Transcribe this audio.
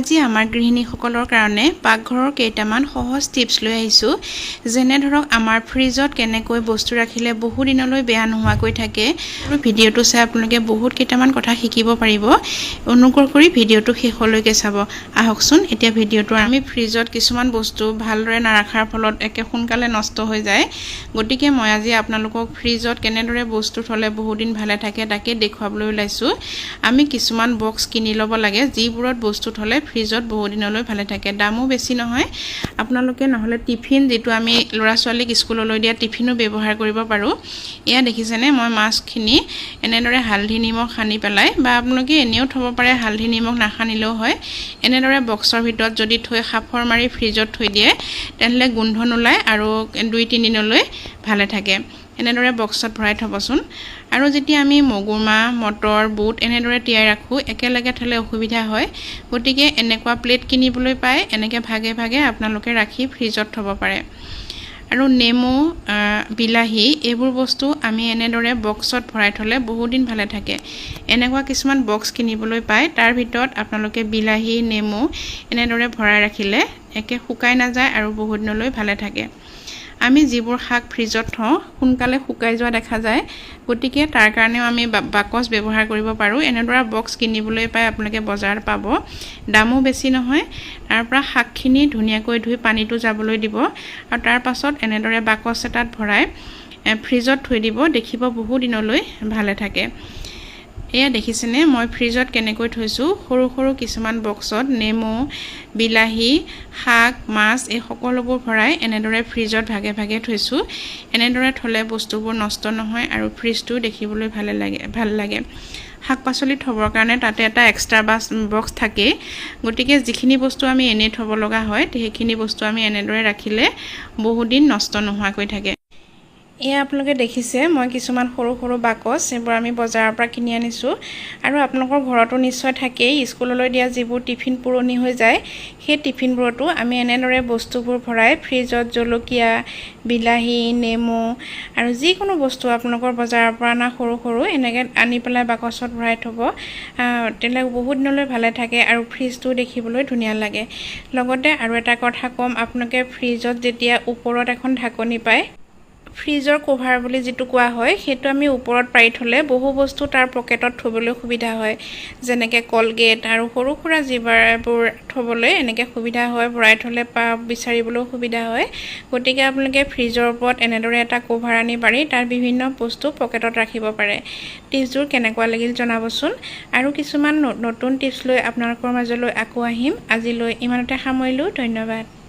আজি আমাৰ গৃহিণীসকলৰ কাৰণে পাকঘৰৰ কেইটামান সহজ টিপছ লৈ আহিছোঁ যেনে ধৰক আমাৰ ফ্ৰিজত কেনেকৈ বস্তু ৰাখিলে বহু দিনলৈ বেয়া নোহোৱাকৈ থাকে আৰু ভিডিঅ'টো চাই আপোনালোকে বহুত কেইটামান কথা শিকিব পাৰিব অনুগ্ৰহ কৰি ভিডিঅ'টো শেষলৈকে চাব আহকচোন এতিয়া ভিডিঅ'টো আমি ফ্ৰিজত কিছুমান বস্তু ভালদৰে নাৰাখাৰ ফলত একে সোনকালে নষ্ট হৈ যায় গতিকে মই আজি আপোনালোকক ফ্ৰিজত কেনেদৰে বস্তু থলে বহু দিন ভালে থাকে তাকে দেখুৱাবলৈ ওলাইছো আমি কিছুমান বক্স কিনি ল'ব লাগে যিবোৰত বস্তু থলে ফ্ৰিজত বহু দিনলৈ ভালে থাকে দামো বেছি নহয় আপোনালোকে নহলে টিফিন যেটো আমি লৰা ছোৱালীক স্কুললৈ দিয়া টিফিনো ব্যৱহাৰ কৰিব পাৰো এয়া দেখিছেনে মই মাছখিনি এনেদৰে হালধি নিমখ সানি পেলাই বা আপোনালোকে এনেও থব পাৰে হালধি নিমখ নাখানিলেও হয় এনেদৰে বক্সৰ ভিতৰত যদি থৈ খাফৰ মাৰি ফ্ৰিজত থৈ দিয়ে তেনলে গোন্ধ নোলায় আৰু 2-3 দিনলৈ ভালে থাকে এনেদৰে বক্সত ভৰাই থবচোন আৰু যেতিয়া আমি মগুৰমাহ মটৰ বুট এনেদৰে তিয়াই ৰাখো একেলগে থলে অসুবিধা হয় গতিকে এনেকুৱা প্লেট কিনিবলৈ পায় এনেকে ভাগে ভাগে আপোনালোকে ৰাখি ফ্ৰিজত থব পাৰে আৰু নেমু বিলাহী এইবোৰ বস্তু আমি এনেদৰে বক্সত ভৰাই থলে বহু দিন ভালে থাকে এনেকুৱা কিছুমান বক্স কিনিবলৈ পায় তাৰ ভিতৰত আপোনালোকে বিলাহী নেমু এনেদৰে ভৰাই ৰাখিলে একে শুকাই নাযায় আৰু বহু দিনলৈ ভালে থাকে আমি যিবোৰ শাক ফ্ৰিজত থওঁ সোনকালে শুকাই যোৱা দেখা যায় গতিকে তাৰ কাৰণেও আমি বাকচ ব্যৱহাৰ কৰিব পাৰো এনেদৰে বক্স কিনিবলৈ পাই আপোনালোকে বজাৰত পাব দামো বেছি নহয় তাৰ পৰা শাকখিনি ধুনীয়াকৈ ধুই পানীটো যাবলৈ দিব আৰু তাৰ পাছত এনেদৰে বাকচ এটাত ভৰাই ফ্ৰিজত থৈ দিব দেখিব বহু দিনলৈ ভালে থাকে এয়া দেখিছেনে মই ফ্ৰিজত কেনেকৈ থৈছো সৰু সৰু কিছুমান বক্সত নেমু বিলাহী শাক মাছ এই সকলোবোৰ ভৰাই এনেদৰে ফ্ৰিজত ভাগে ভাগে থৈছো এনেদৰে থলে বস্তুবোৰ নষ্ট নহয় আৰু ফ্ৰিজটো দেখিবলৈ ভাল লাগে শাক পাচলি থবৰ কাৰণে তাতে এটা এক্সট্ৰা বক্স থাকে গতিকে যিখিনি বস্তু আমি এনে থব লগা হয় সেইখিনি বস্তু আমি এনেদৰে ৰাখিলে বহু দিন নষ্ট নোহোৱাকৈ থাকে এয়া আপোনালোকে দেখিছে মই কিছুমান সৰু সৰু বাকচ এবোৰ আমি বজাৰৰ পৰা কিনি আনিছো আৰু আপোনালোকৰ ঘৰতো নিশ্চয় থাকেই স্কুললৈ দিয়া যিবোৰ টিফিন পুৰণি হৈ যায় সেই টিফিনবোৰতো আমি এনেদৰে বস্তুবোৰ ভৰাই ফ্ৰিজত জলকীয়া বিলাহী নেমু আৰু যিকোনো বস্তু আপোনালোকৰ বজাৰৰ পৰা আনা সৰু সৰু এনেকৈ আনি পেলাই বাকচত ভৰাই থব তেলে বহুত দিনলৈ ভালে থাকে আৰু ফ্ৰিজটো দেখিবলৈ ধুনীয়া লাগে লগতে আৰু এটা কথা কম আপোনালোকে ফ্ৰিজত যেতিয়া ওপৰত এখন ঢাকনি পায় ফ্ৰিজৰ কভাৰ বুলি যেটো কোৱা হয় হেতু আমি ওপৰত পাৰি থলে বহু বস্তু তাৰ পকেটত থবলৈ সুবিধা হয় যেনেকে কলগেট আৰু সৰু খুৰা জিবাৰবোৰ থবলৈ এনেকে সুবিধা হয় ভৰাই থলে বিচাৰিবলৈ সুবিধা হয় গতিকে আপোনালোকে ফ্ৰিজৰ ওপৰত এনেদৰে এটা কভাৰ আনি পাৰি তাৰ বিভিন্ন বস্তু পকেটত ৰাখিব পাৰে টিপছবোৰ কেনেকুৱা লাগিল জনাবচোন আৰু কিছুমান নতুন টিপছ লৈ আপোনালোকৰ মাজলৈ আকৌ আহিম আজিলৈ ইমানতে সামৰিলো ধন্যবাদ